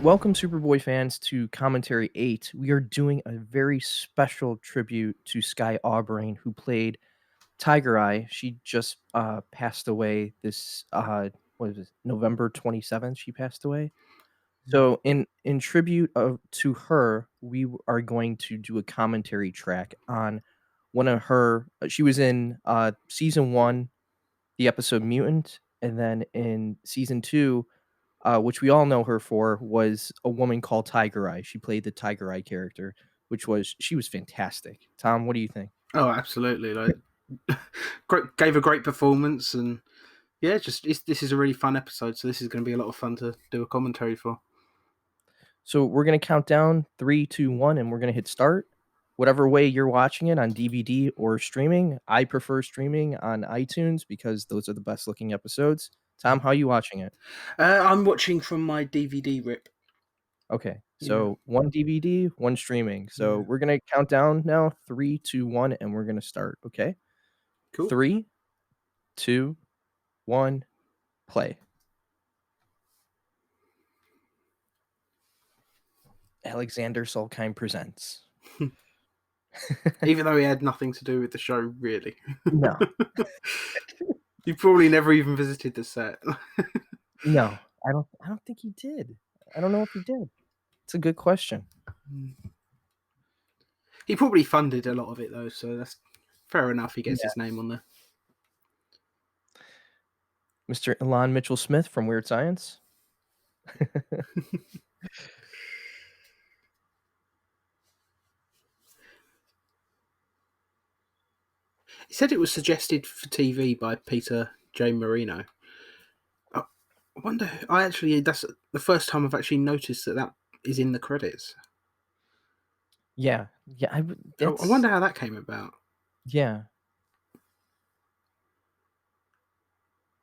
Welcome, Superboy fans, to Commentary 8. We are doing a very special tribute to Skye Aubrey, who played Tiger Eye. She just passed away this what was it, November 27th. She passed away. So, in tribute to her, are going to do a commentary track on one of her. She was in season one, the episode Mutant, and then in season two, which we all know her for, was a woman called Tiger Eye. She played the Tiger Eye character, she was fantastic. Tom, what do you think? Oh, absolutely! Gave a great performance, and yeah, this is a really fun episode. So this is going to be a lot of fun to do a commentary for. So we're gonna count down 3, 2, 1, and we're gonna hit start. Whatever way you're watching it on DVD or streaming, I prefer streaming on iTunes because those are the best looking episodes. Tom, how are you watching it? I'm watching from my DVD rip. Okay, Yeah, so one DVD, one streaming. So yeah, we're gonna count down now, 3, 2, 1, and we're gonna start. Okay, cool. 3, 2, 1, play. Alexander Solkheim presents. Even though he had nothing to do with the show, really. No, You probably never even visited the set. no, I don't think he did. I don't know if he did. It's a good question. He probably funded a lot of it though, so that's fair enough. He gets Yeah. his name on there. Mr. Elon Mitchell Smith from Weird Science. He said it was suggested for TV by Peter J. Marino. I wonder. That's the first time I've actually noticed that is in the credits. Yeah, yeah, I wonder how that came about. yeah.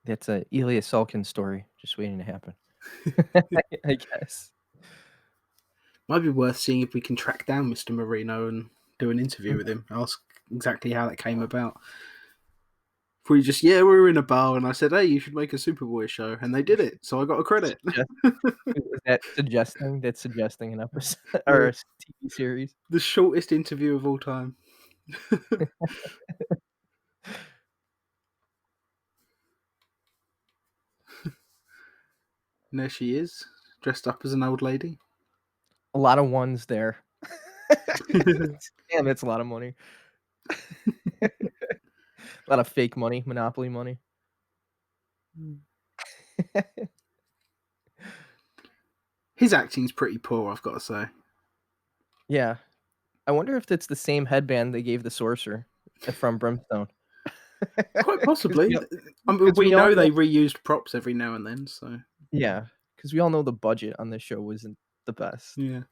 That's a Elias Salkin story just waiting to happen. I guess. Might be worth seeing if we can track down Mr. Marino and do an interview with him. Ask exactly how that came about. If we just, we were in a bar and I said, hey, you should make a Superboy show. And they did it. So I got a credit. Is that suggesting? That's suggesting an episode or a TV series? The shortest interview of all time. And there she is, dressed up as an old lady. A lot of ones there. Damn, that's a lot of money. A lot of fake money, monopoly money. His acting's pretty poor, I've got to say. Yeah. I wonder if that's the same headband they gave the sorcerer from Brimstone. Quite possibly. We We all know know they reused props every now and then, so. Yeah, because we all know the budget on this show wasn't the best. Yeah.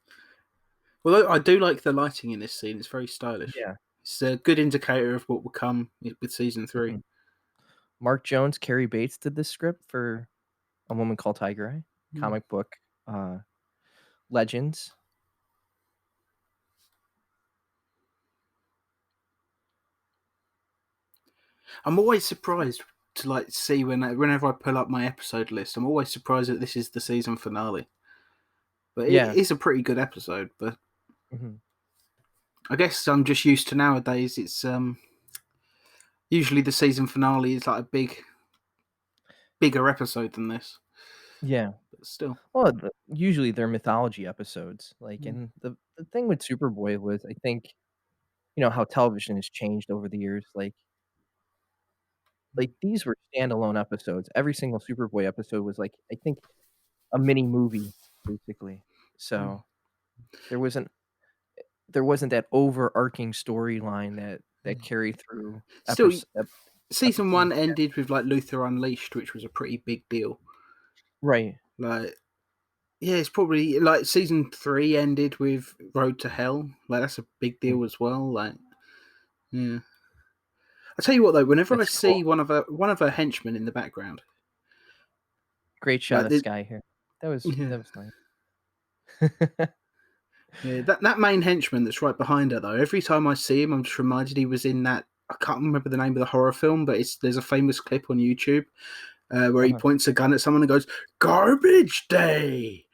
Although I do like the lighting in this scene, it's very stylish. Yeah. It's a good indicator of what will come with season 3. Mhm. Mark Jones, Carrie Bates did this script for A Woman Called Tiger Eye, comic book legends. I'm always surprised to see whenever I pull up my episode list. I'm always surprised that this is the season finale. But Yeah. it is a pretty good episode. But Mhm. I guess I'm just used to nowadays. It's usually the season finale is like a bigger episode than this. Yeah. But still, Well, usually they're mythology episodes. And the thing with Superboy was, I think, how television has changed over the years. These were standalone episodes. Every single Superboy episode was I think a mini movie, basically. So there wasn't that overarching storyline that carried through still, season episodes. 1 ended with like Luther Unleashed, which was a pretty big deal. Right. Like, yeah, it's probably like season 3 ended with Road to Hell. Like, that's a big deal as well. Like, yeah. I tell you what though, whenever I That's see cool. one of her henchmen in the background, Great shot like of Skye here. That was yeah, nice. yeah, that main henchman that's right behind her though. Every time I see him, I'm just reminded he was in that. I can't remember the name of the horror film, but there's a famous clip on YouTube where he Uh-huh. points a gun at someone and goes, "Garbage Day."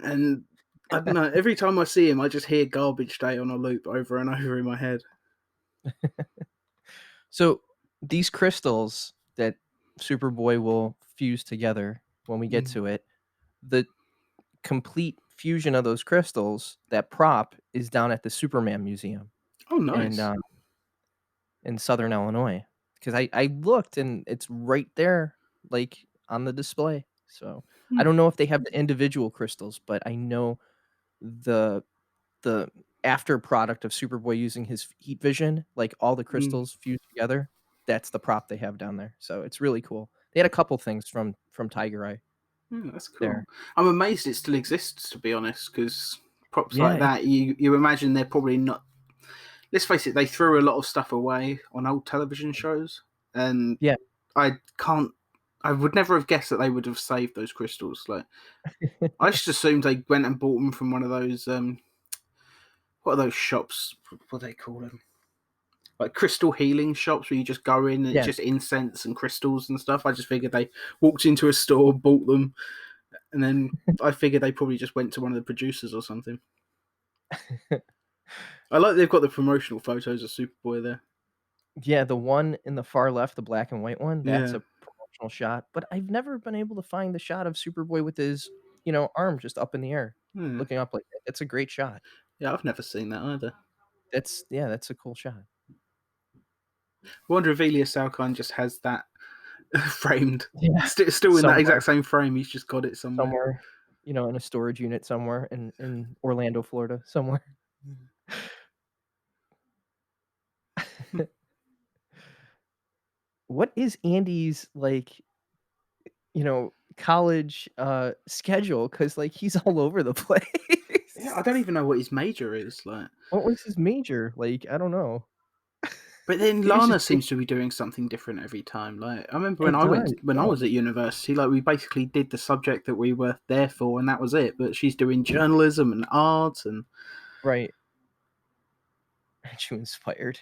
And I don't know. Every time I see him, I just hear "Garbage Day" on a loop over and over in my head. So, these crystals that Superboy will fuse together when we get Mm. to it, the complete fusion of those crystals, that prop is down at the Superman Museum Oh, in, nice. in Southern Illinois, because I looked and it's right there, like, on the display. So, I Hmm. don't know if they have the individual crystals, but I know the the after product of Superboy using his heat vision, like, all the Mm. crystals fused together, that's the prop they have down there, so it's really cool. They had a couple things from Tiger Eye Yeah, that's cool. there. I'm amazed it still exists, to be honest, because props Yeah, like that, you imagine they're probably not. Let's face it, they threw a lot of stuff away on old television shows, and yeah. I can't. I would never have guessed that they would have saved those crystals. Like I just assumed they went and bought them from one of those. What are those shops? What do they call them? Like crystal healing shops where you just go in and it's Yeah. just incense and crystals and stuff. I just figured they walked into a store, bought them, and then I figured they probably just went to one of the producers or something. I like they've got the promotional photos of Superboy there. Yeah, the one in the far left, the black and white one, that's Yeah. a promotional shot, but I've never been able to find the shot of Superboy with his, arm just up in the air, Yeah. looking up like that. It's a great shot. Yeah, I've never seen that either. That's a cool shot. I wonder if Elias Salkind just has that framed. Yeah. Still in that Somewhere exact same frame. He's just got it somewhere. somewhere, in a storage unit somewhere in Orlando, Florida, somewhere. What is Andy's, like, college, schedule? Because like, he's all over the Yeah, I place. don't even know what his major is like. What was his major? Like, I don't know. But then He was Lana just big. seems to be doing something different every time. Like I remember It does, when I yeah. was at university, like we basically did the subject that we were there for, and that was it. But she's doing journalism and art, and Right. Aren't you inspired?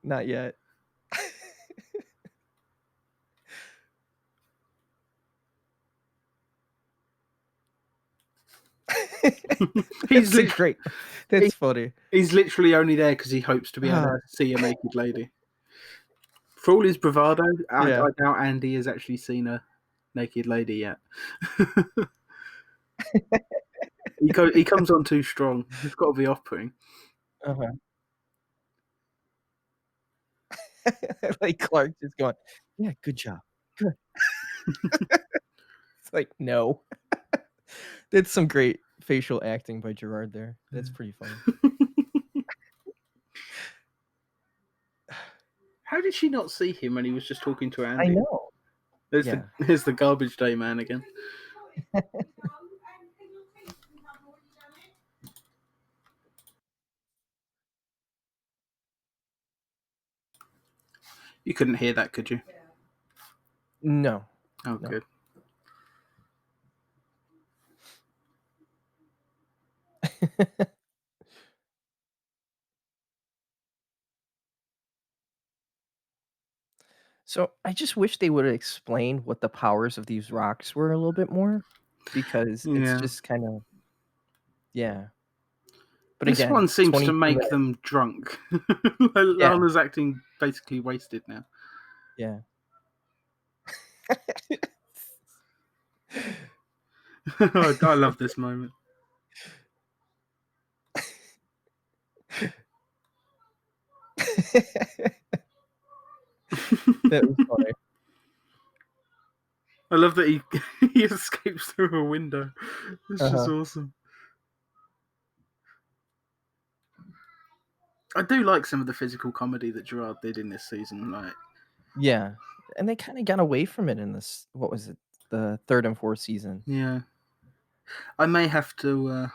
Not yet. he's That's a literally great that's funny. he's literally only there because he hopes to be able Ah, to see a naked lady. For all his bravado, yeah. I doubt Andy has actually seen a naked lady yet. He comes on too strong. He's got to be off-putting. Uh-huh. Like, Clark just going, "Yeah, good job. Good." It's like, "No." That's some great facial acting by Gerard there. That's pretty funny. How did she not see him when he was just talking to I Andy? know. Yeah. There's the garbage day man again. You couldn't hear that, could you? No. Oh, No. good. So, I just wish they would've explained what the powers of these rocks were a little bit more, because it's Yeah. just kinda, yeah. But This again, one seems to 22 make minutes. them drunk. Yeah, Lana's acting basically wasted now. yeah. I love this moment. That was funny. I love that he he escapes through a window. It's just Uh-huh. awesome. I do like some of the physical comedy that Gerard did in this season. Like, Yeah, and they kinda got away from it in this, what was it? The 3rd and 4th season. yeah, I may have to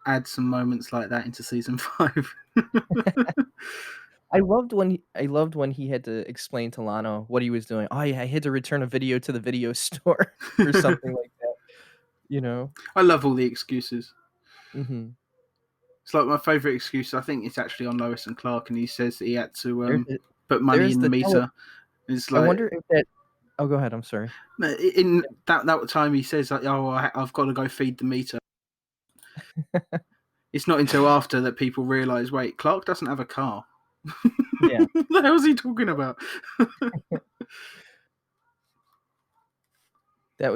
add some moments like that into season 5. I loved when he had to explain to Lana what he was doing. "Oh, yeah, I had to return a video to the video store," or something like that, you know? I love all the excuses. Mhm. It's like my favorite excuse. I think it's actually on Lois and Clark, and he says that he had to There's a put money there's in the the tele meter. It's I like, wonder if that Oh, go ahead, I'm sorry. In that time, he says like, "Oh, I've got to go feed the meter." It's not until after that people realise, wait, Clark doesn't have a car. Yeah, What the hell is he talking about? that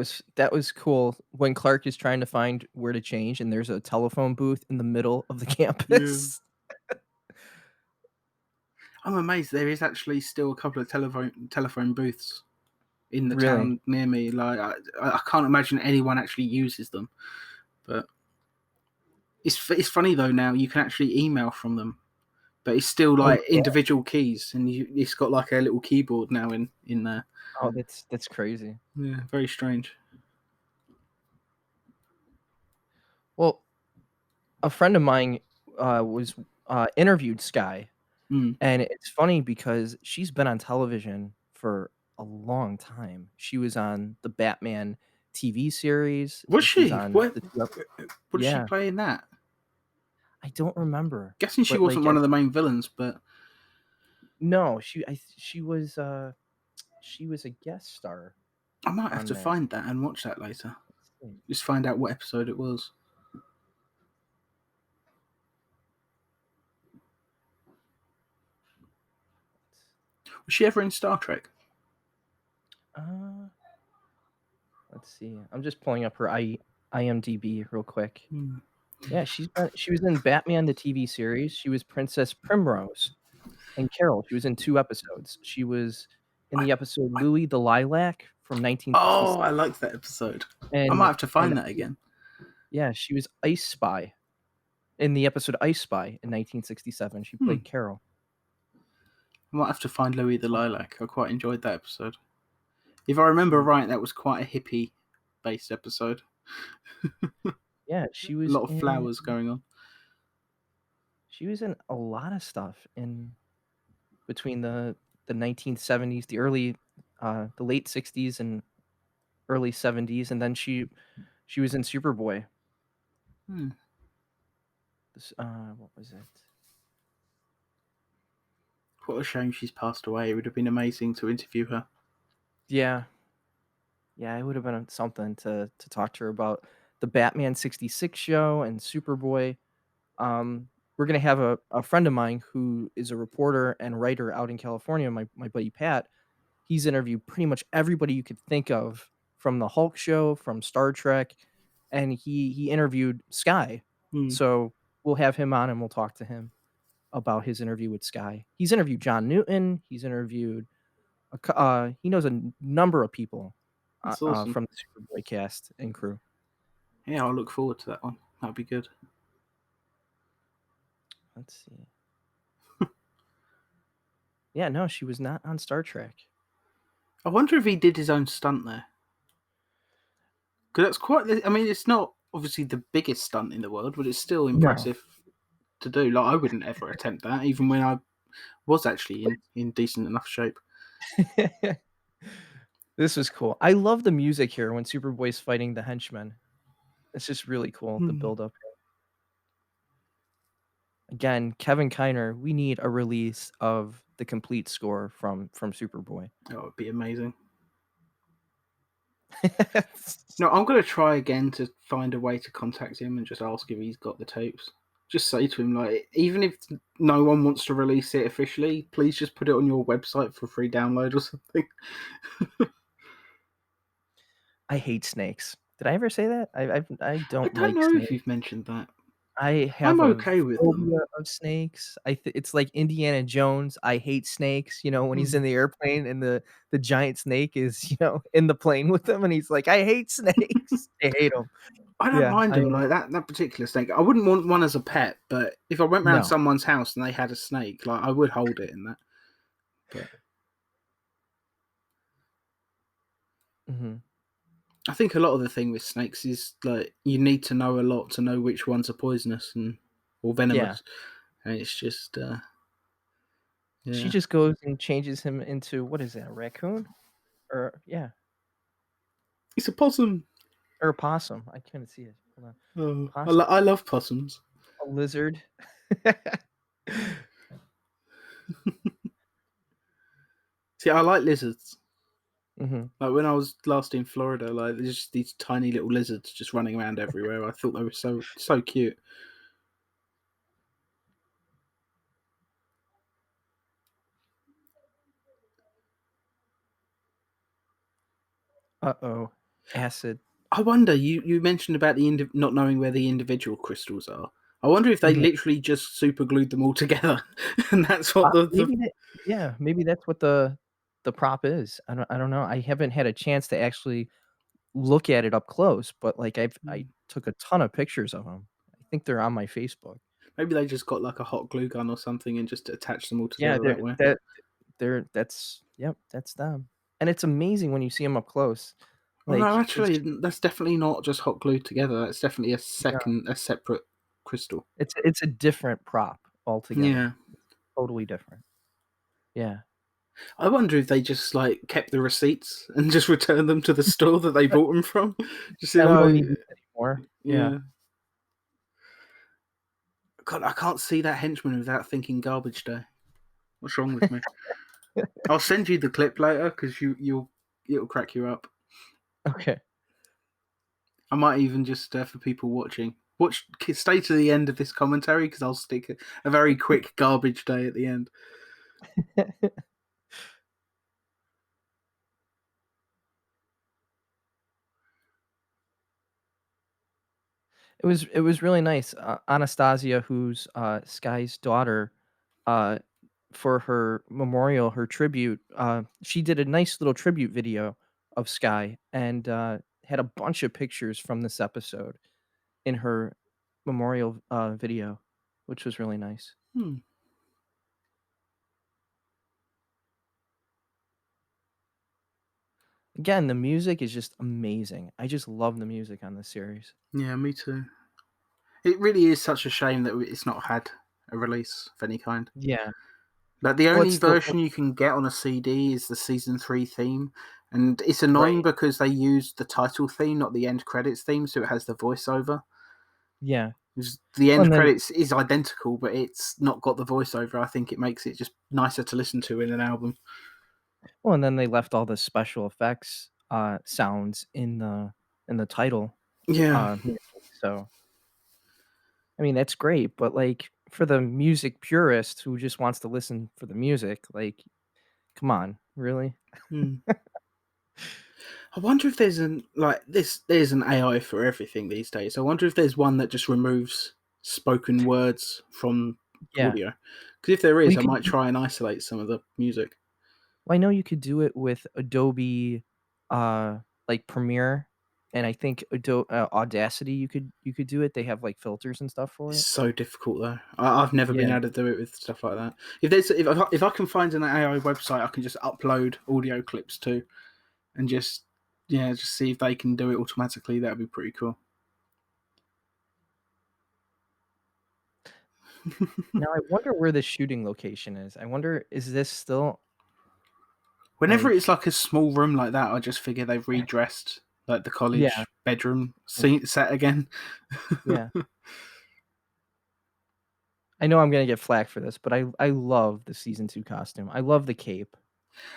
was cool when Clark is trying to find where to change, and there's a telephone booth in the middle of the Yeah. campus. I'm amazed there is actually still a couple of telephone booths in the Really? town near me. Like I can't imagine anyone actually uses them. But it's funny though now you can actually email from them, but it's still Oh, like yeah. individual keys, and it's got like a little keyboard now in there. Oh, that's crazy. Yeah, very strange. Well, a friend of mine, was, interviewed Skye, Mm. and it's funny because she's been on television for a long time. She was on the Batman TV series, Was she was she? on What? the 2 ep What did she Yeah, play in that? I don't remember, Guessing she but, wasn't like, one and of the main villains, but no, she was a guest star I might have on to that. find that and watch that later. Let's see. Just find out what episode it was. Was she ever in Star Trek? Uh, let's see. I'm just pulling up her IMDb real quick. Hmm. Yeah, she was in Batman the TV series. She was Princess Primrose and Carol. She was in 2 episodes. She was in I, the episode I, Louis the Lilac from oh, 1966, I liked that episode. I might and have to and find that again. yeah, she was Ice Spy in the episode Ice Spy in 1967. She Hmm. played Carol. I might have to find Louis the Lilac. I quite enjoyed that episode. If I remember Mhm. right, that was quite a hippie based episode. Yeah, she A was lot of in flowers going on. she was in a lot of stuff in between the 1970s, the late 60s and early 70s, and then she was in Superboy. Hmm. This, what was it? What a shame she's passed away. It would have been amazing to interview her. Yeah, yeah, it would have been something to talk to her about the Batman '66 show and Superboy. We're gonna have a friend of mine who is a reporter and writer out in California, my buddy Pat. He's interviewed pretty much everybody you could think of from the Hulk show, from Star Trek, and he interviewed Skye. Hmm. So we'll have him on and we'll talk to him about his interview with Skye. He's interviewed John Newton. He's interviewed he knows a number of people That's awesome. from the Superboy cast and crew. Yeah, I'll look forward to that one. That'll be good. Let's see. Yeah, no, she was not on Star Trek. I wonder if he did his own stunt there. Because that's quite. I mean, it's not obviously the biggest stunt in the world, but it's still No. impressive to do. Like I wouldn't ever attempt that, even when I was actually in decent enough shape. This was cool. I love the music here when Superboy's fighting the henchmen. It's just really cool, the Hmm. build up. Again, Kevin Kiner, we need a release of the complete score from Superboy. That would be amazing. No, I'm going to try again to find a way to contact him and just ask if he's got the tapes. Just say to him, like, even if no one wants to release it officially, please just put it on your website for free download or something. I hate snakes. Did I ever say that? I I don't don't like know if snakes. you've mentioned that. I I'm have a okay with them. phobia of snakes. It's like Indiana Jones. I hate snakes, when he's Hmm. in the airplane and the giant snake is, in the plane with him and he's like, "I hate snakes." I hate them. I don't Yeah, mind them like that particular snake. I wouldn't want one as a pet, but if I went round no. someone's house and they had a snake, like I would hold it in that. But Mhm. I think a lot of the thing with snakes is like you need to know a lot to know which ones are poisonous and or Yeah. venomous, and it's just She yeah, just goes and changes him into what is that, a raccoon? Or yeah, it's a possum. or a possum. I couldn't see it. Hold on. Oh, Possum, I love possums. a lizard. See, I like lizards. Mhm. Like when I was last in Florida, like there's just these tiny little lizards just running around everywhere. I thought they were so cute. Uh-oh. Acid. I wonder. You mentioned about not knowing where the individual crystals are. I wonder if they Mhm. literally just super glued them all together, and that's what the Maybe that yeah, maybe that's what the prop is. I don't know. I haven't had a chance to actually look at it up close, but, like, I took a ton of pictures of them. I think they're on my Facebook. maybe they just got like a hot glue gun or something and just attached them all Yeah, together that way. that's yep, that's them. And it's amazing when you see them up close. Well, no, Like, it's actually, that's definitely not just hot glued together. That's definitely no, a separate crystal. it's a different prop altogether. Yeah. Totally different. Yeah. I wonder if they just like kept the receipts and just returned them to the store that they bought them from. Just said, Yeah, we "Oh, don't need these anymore. Yeah. yeah." God, I can't see that henchman without thinking garbage day. What's wrong with me? I'll send you the clip later because it'll crack you up. Okay. I might even just for people watching, stay to the end of this commentary because I'll stick a very quick garbage day at the end. It was really nice. Anastasia, who's, Skye's daughter, uh, for her memorial, her tribute, she did a nice little tribute video of Skye and, had a bunch of pictures from this episode in her memorial, video, which was really nice. Hmm. Again, the music is just amazing. I just love the music on this series. Yeah, me too. It really is such a shame that it's not had a release of any kind. Yeah. Like the Well, only it's the version you can get on a CD is the season 3 theme, and it's annoying right. because they used the title theme, not the end credits theme, so it has the voiceover. Yeah. The Well, end and then credits is identical, but it's not got the voiceover. I think it makes it just nicer to listen to in an album. they left all the special effects, sounds in the title, Yeah. music, so, I mean, that's great, but, like, for the music purist who just wants to listen for the music, like, come on, really? Hmm. I wonder if there's an like this. There's an AI for everything these days. I wonder if there's one that just removes spoken words from Yeah. audio. Because if there Well, is, you I could might try and isolate some of the music. well, I know you could do it with Adobe, like, Premiere, and I think Audacity, you could do it, they have, like, filters and stuff for It's it. so difficult though. I've never been Yeah. able to do it with stuff like that. If I can find an AI website, I can just upload audio clips to and just see if they can do it automatically. That'd be pretty cool. Now I wonder where the shooting location is. I wonder, is this still, Whenever it's like like a small room like that, I just figure they've redressed like the yeah, college bedroom yeah, set again. yeah. I know I'm gonna get flack for this, but I love the season 2 costume. I love the cape.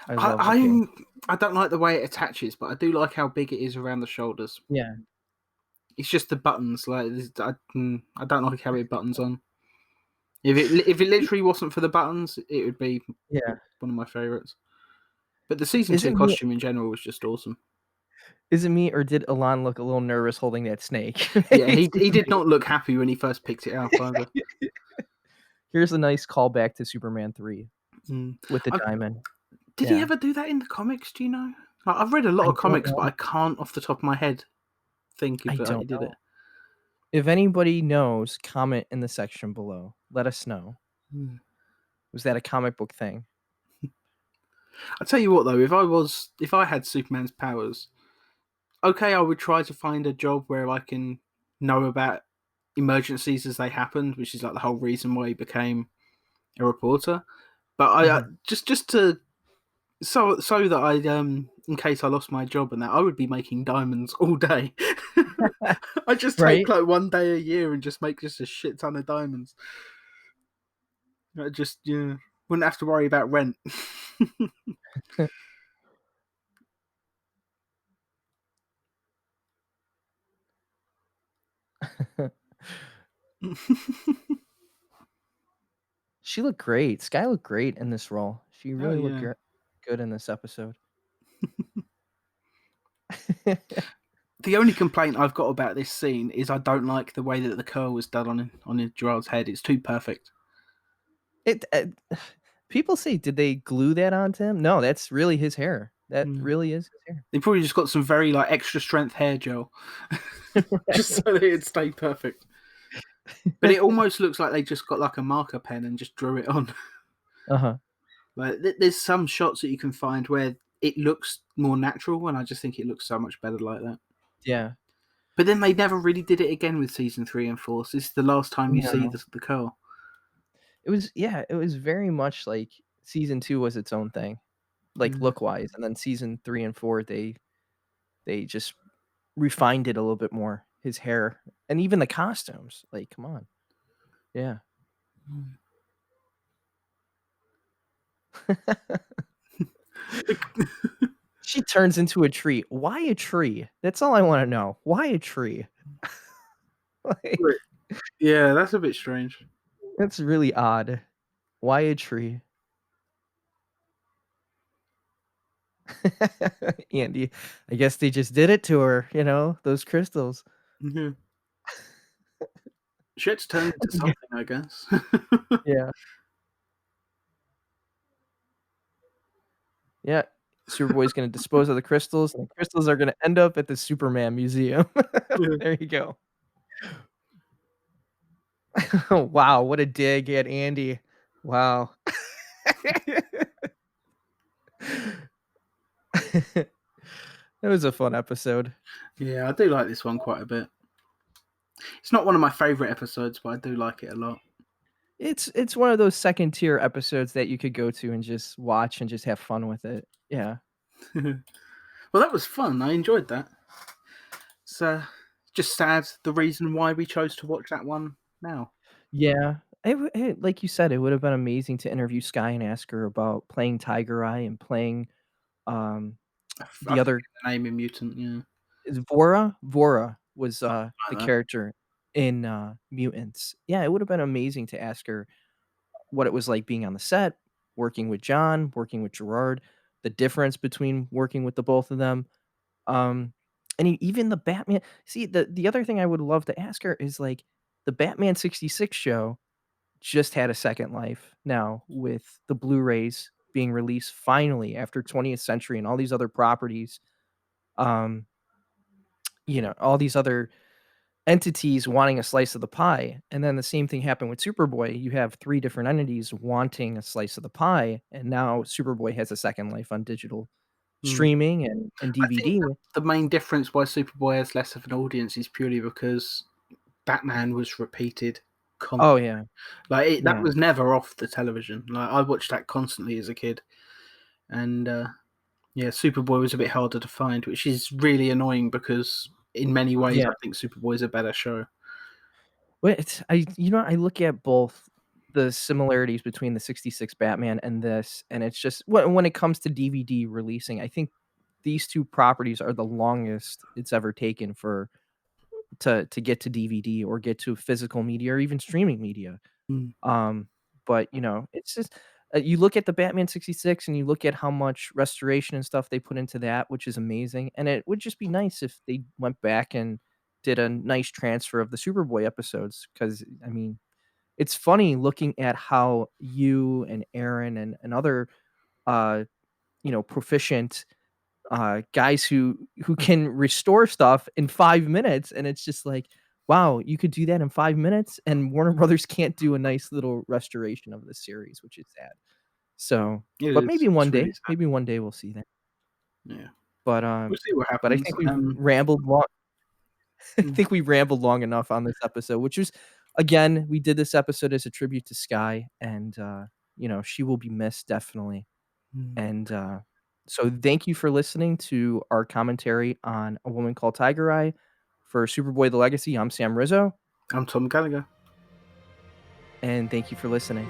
I I, love the cape. I'm I don't like the way it attaches, but I do like how big it is around the shoulders. Yeah, It's just the buttons, like I don't like how it buttons on. If it Y literally wasn't for the buttons, it would be yeah. one of my favorites. But the season Is two it me costume in general was just awesome. is it me, or did Alon look a little nervous holding that snake? Yeah, Maybe he season did not look happy when he first picked it up either. 2. Here's a nice callback to Superman 3 Mm. with the I, diamond. did he Yeah. ever do that in the comics? Do you know? Like, I've read a lot I of don't comics, but know. I can't, off the top of my head, think if I he don't did it. know. If anybody knows, comment in the section below. Let us know. Mm. Was that a comic book thing? I tell you what, though, if I had Superman's powers, okay, I would try to find a job where I can know about emergencies as they happened, which is like the whole reason why he became a reporter. But Mhm. just to so that I in case I lost my job and that I would be making diamonds all day. I just take Right? like one day a year and just make just a shit ton of diamonds. I just wouldn't have to worry about rent. She looked great. Skye looked great in this role. She Oh really looked yeah. good in this episode. The only complaint I've got about this scene is I don't like the way that the curl was done on Gerard's head. It's too perfect. It people say, "Did they glue that onto him?" No, that's really his hair. That Mm. really is his They probably just got some very like extra strength hair gel, hair. just so that it'd stay perfect. But Right. it almost looks like they just got like a marker pen and just drew it on. Uh-huh. Like there's some shots that you can find where it looks more natural, and I just think it looks so much better like that. Yeah. But then they never really did it again with season 3 and 4. So this is the last time you see No. the curl. It was very much like season 2 was its own thing, like, Mm. look-wise, and then season 3 and 4, they just refined it a little bit more, his hair, and even the costumes, like, come on. Yeah. She turns into a tree. Why a tree? That's all I wanna know. Why a tree? Like, Yeah, that's a bit strange. that's really odd. Why a tree? Andy, I guess they just did it to her, those crystals. Yeah. She had to turn into That's a good something, I guess. yeah, yeah. Superboy's gonna dispose of the crystals, and the crystals are gonna end up at the Superman museum. Yeah. There you go. Wow, what a dig at Andy. Wow. It was a fun episode. Yeah, I do like this one quite a bit. It's not one of my favorite episodes, but I do like it a lot. It's one of those second tier episodes that you could go to and just watch and just have fun with it. Yeah. Well, that was fun. I enjoyed that. It's just sad the reason why we chose to watch that one now. Yeah. Like you said, it would have been amazing to interview Skye and ask her about playing Tiger Eye and playing, um, I the other forget the name in Mutant. Yeah, is Vora? Vora was, the like that. character in, Mutants. Yeah, it would have been amazing to ask her what it was like being on the set, working with John, working with Gerard, the difference between working with the both of them. Um, and even the Batman see, the other thing I would love to ask her is, like, the Batman '66 show just had a second life now with the Blu-rays being released finally after 20th Century and all these other properties, um, all these other entities wanting a slice of the pie, and then the same thing happened with Superboy. You have 3 different entities wanting a slice of the pie, and now Superboy has a second life on digital Mm. streaming and I think DVD. the main difference why Superboy has less of an audience is purely because Batman was repeated Oh, constantly. yeah. Like that Yeah. was never off the television. Like I watched that constantly as a kid, and yeah, Superboy was a bit harder to find, which is really annoying because in many ways Yeah. I think Superboy is a better show. Well, I look at both the similarities between the '66 Batman and this, and it's just when it comes to DVD releasing, I think these 2 properties are the longest it's ever taken for to get to DVD or get to physical media or even streaming media. Mm, Um, but, it's just you look at the Batman '66 and you look at how much restoration and stuff they put into that, which is amazing, and it would just be nice if they went back and did a nice transfer of the Superboy episodes. Because I mean, it's funny looking at how you and Aaron and other, uh, proficient guys who can restore stuff in 5 minutes, and it's just like, "Wow, you could do that in 5 minutes?" And Warner Brothers can't do a nice little restoration of the series, which is sad. So it but is. It's really sad. maybe one day we'll see that. Yeah, But, we'll see what but I happens. think we've rambled long I Mm, think we rambled long enough on this episode, which was again, we did this episode as a tribute to Skye, and, she will be missed definitely. mm. And, so thank you for listening to our commentary on A Woman Called Tiger Eye. For Superboy: The Legacy, I'm Sam Rizzo, I'm Tom Gallagher. and thank you for listening.